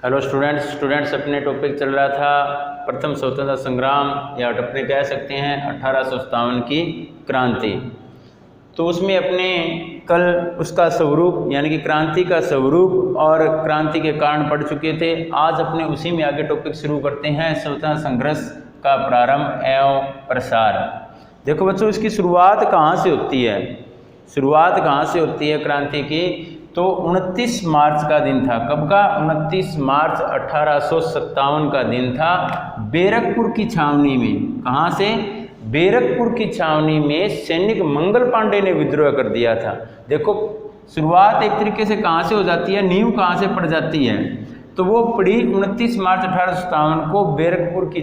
Hello students अपने topic चल रहा था प्रथम स्वतंत्रता संग्राम या अपने कह सकते हैं 1857 की क्रांति। तो उसमें अपने कल उसका स्वरूप यानी कि क्रांति का स्वरूप और क्रांति के कारण पढ़ चुके थे। आज अपने उसी में आगे टॉपिक शुरू करते हैं, स्वतंत्रता संघर्ष का प्रारंभ एवं प्रसार। देखो बच्चों, इसकी शुरुआत कहाँ से होती है? शुरुआत कहाँ से होती है क्रांति की? तो 29 मार्च का दिन था। कब का? 29 मार्च 1857 का दिन था। बैरकपुर की छावनी में। कहाँ से? बैरकपुर की छावनी में सैनिक मंगल पांडे ने विद्रोह कर दिया था। देखो शुरुआत एक तरीके से कहाँ से हो जाती है, नींव कहाँ से पड़ जाती है, तो वो पड़ी 29 मार्च 1857 को बैरकपुर की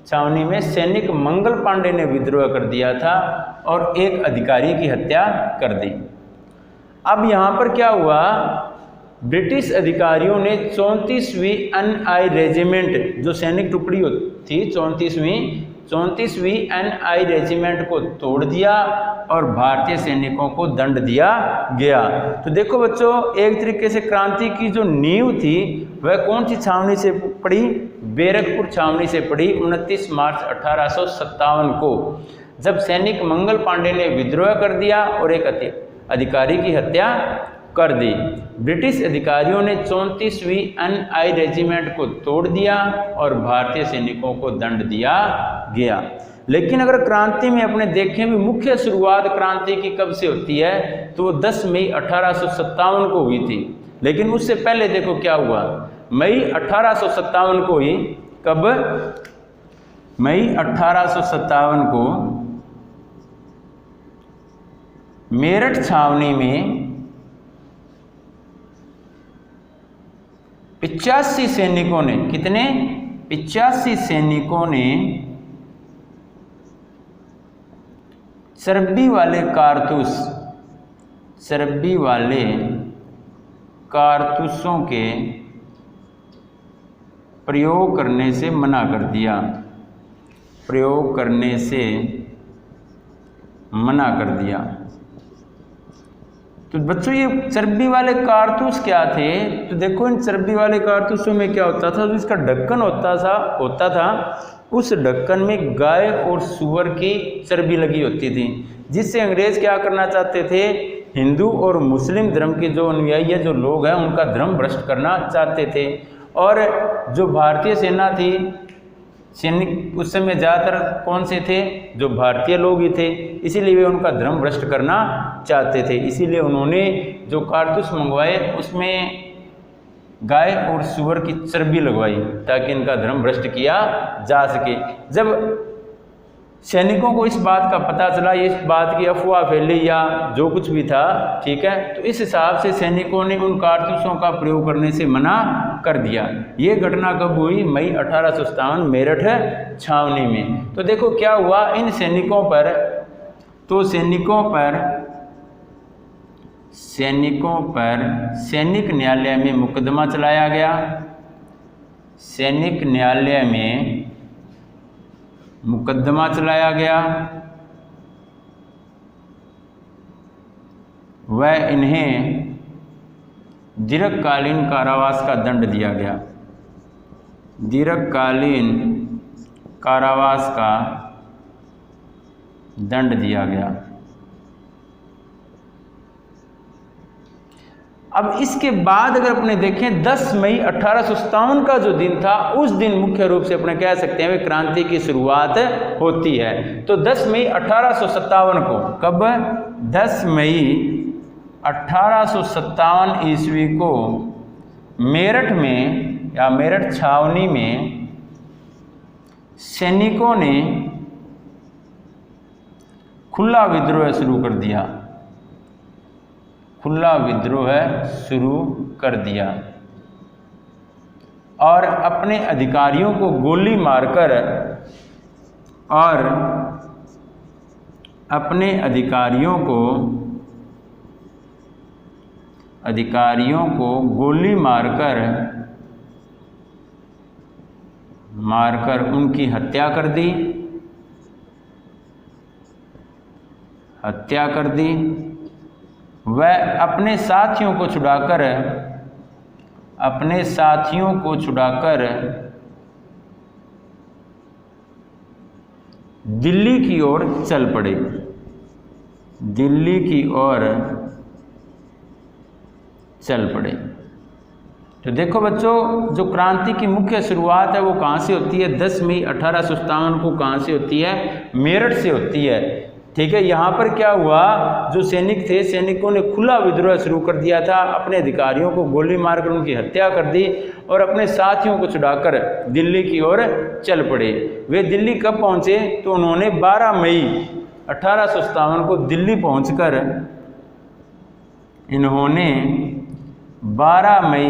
छावनी में सैनिक मंगल पांडे ने विद्रोह कर दिया था और एक अधिकारी की हत्या कर दी। अब यहाँ पर क्या हुआ, ब्रिटिश अधिकारियों ने 34वीं एनआई रेजिमेंट, जो सैनिक टुकड़ी थी 34वीं एनआई रेजिमेंट को तोड़ दिया और भारतीय सैनिकों को दंड दिया गया। तो देखो बच्चों, एक तरीके से क्रांति की जो नींव थी वह कौन सी छावनी से पड़ी? बैरकपुर छावनी से पड़ी 29 मार्च 1857 को, जब सैनिक मंगल पांडे ने विद्रोह कर दिया और एक अधिकारी की हत्या कर दी। ब्रिटिश अधिकारियों ने 34वीं एनआई रेजिमेंट को तोड़ दिया और भारतीय सैनिकों को दंड दिया गया। लेकिन अगर क्रांति में अपने देखें भी, मुख्य शुरुआत क्रांति की कब से होती है, तो 10 मई 1857 को हुई थी। लेकिन उससे पहले देखो क्या हुआ, मई 1857 को ही, कब? मई 1857 को मेरठ छावनी में 85 सैनिकों ने, कितने? 85 सैनिकों ने चर्बी वाले कारतूसों के प्रयोग करने से मना कर दिया। प्रयोग करने से मना कर दिया। तो बच्चों ये चर्बी वाले कारतूस क्या थे? तो देखो इन चर्बी वाले कारतूसों में क्या होता था, जो इसका ढक्कन होता था उस ढक्कन में गाय और सूअर की चर्बी लगी होती थी, जिससे अंग्रेज क्या करना चाहते थे, हिंदू और मुस्लिम धर्म के जो अनुयायी है, जो लोग हैं, उनका धर्म भ्रष्ट करना चाहते थे। और जो भारतीय सेना थी, सैनिक उस समय ज़्यादातर कौन से थे? जो भारतीय लोग ही थे, इसीलिए वे उनका धर्म भ्रष्ट करना चाहते थे। इसीलिए उन्होंने जो कारतूस मंगवाए उसमें गाय और सूअर की चर्बी लगवाई, ताकि इनका धर्म भ्रष्ट किया जा सके। जब सैनिकों को इस बात का पता चला, इस बात की अफवाह फैली या जो कुछ भी था, ठीक है, तो इस हिसाब से सैनिकों ने उन कारतूसों का प्रयोग करने से मना कर दिया। ये घटना कब हुई? मई 1857 मेरठ छावनी में। तो देखो क्या हुआ इन सैनिकों पर, तो सैनिकों पर सैनिक न्यायालय में मुकदमा चलाया गया। सैनिक न्यायालय में मुकदमा चलाया गया। वह इन्हें दीर्घकालीन कारावास का दंड दिया गया। दीर्घकालीन कारावास का दंड दिया गया। अब इसके बाद अगर अपने देखें, 10 मई 1857 का जो दिन था, उस दिन मुख्य रूप से अपने कह सकते हैं क्रांति की शुरुआत होती है। तो 10 मई 1857 को, कब? 10 मई 1857 ईस्वी को मेरठ में या मेरठ छावनी में सैनिकों ने खुला विद्रोह शुरू कर दिया। खुला विद्रोह शुरू कर दिया और अपने अधिकारियों को गोली मारकर गोली मारकर उनकी हत्या कर दी। वह अपने साथियों को छुड़ाकर अपने साथियों को छुड़ाकर दिल्ली की ओर चल पड़े। दिल्ली की ओर चल पड़े। तो देखो बच्चों, जो क्रांति की मुख्य शुरुआत है वो कहाँ से होती है? 10 मई 1857 को कहाँ से होती है? मेरठ से होती है। ठीक है, यहाँ पर क्या हुआ, जो सैनिक थे, सैनिकों ने खुला विद्रोह शुरू कर दिया था, अपने अधिकारियों को गोली मारकर उनकी हत्या कर दी और अपने साथियों को छुड़ाकर दिल्ली की ओर चल पड़े। वे दिल्ली कब पहुँचे? तो उन्होंने 12 मई 1857 को दिल्ली पहुँचकर इन्होंने 12 मई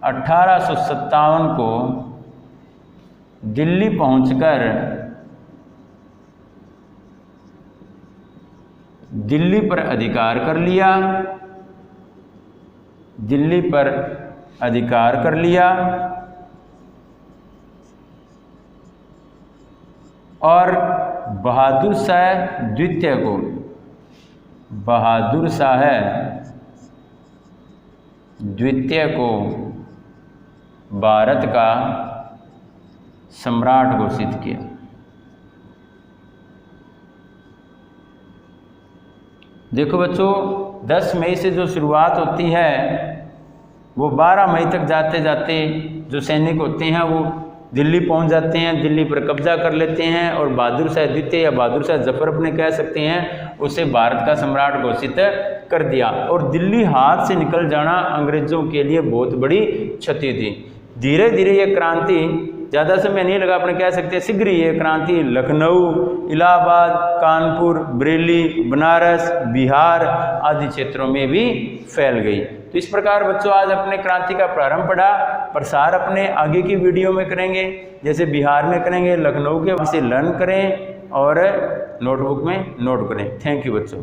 1857 को दिल्ली पहुंचकर दिल्ली पर अधिकार कर लिया। दिल्ली पर अधिकार कर लिया और बहादुर शाह द्वितीय को, बहादुर शाह द्वितीय को भारत का सम्राट घोषित किया। देखो बच्चों, 10 मई से जो शुरुआत होती है वो 12 मई तक जाते जाते जो सैनिक होते हैं वो दिल्ली पहुंच जाते हैं, दिल्ली पर कब्जा कर लेते हैं और बहादुर शाह द्वितीय या बहादुर शाह जफर अपने कह सकते हैं, उसे भारत का सम्राट घोषित कर दिया। और दिल्ली हाथ से निकल जाना अंग्रेजों के लिए बहुत बड़ी क्षति थी। धीरे धीरे ये क्रांति, ज़्यादा समय नहीं लगा, अपने कह सकते हैं शीघ्र ही ये क्रांति लखनऊ, इलाहाबाद, कानपुर, बरेली, बनारस, बिहार आदि क्षेत्रों में भी फैल गई। तो इस प्रकार बच्चों आज अपने क्रांति का प्रारंभ पढ़ा, प्रसार अपने आगे की वीडियो में करेंगे, जैसे बिहार में करेंगे, लखनऊ के, इसे लर्न करें और नोटबुक में नोट करें। थैंक यू बच्चों।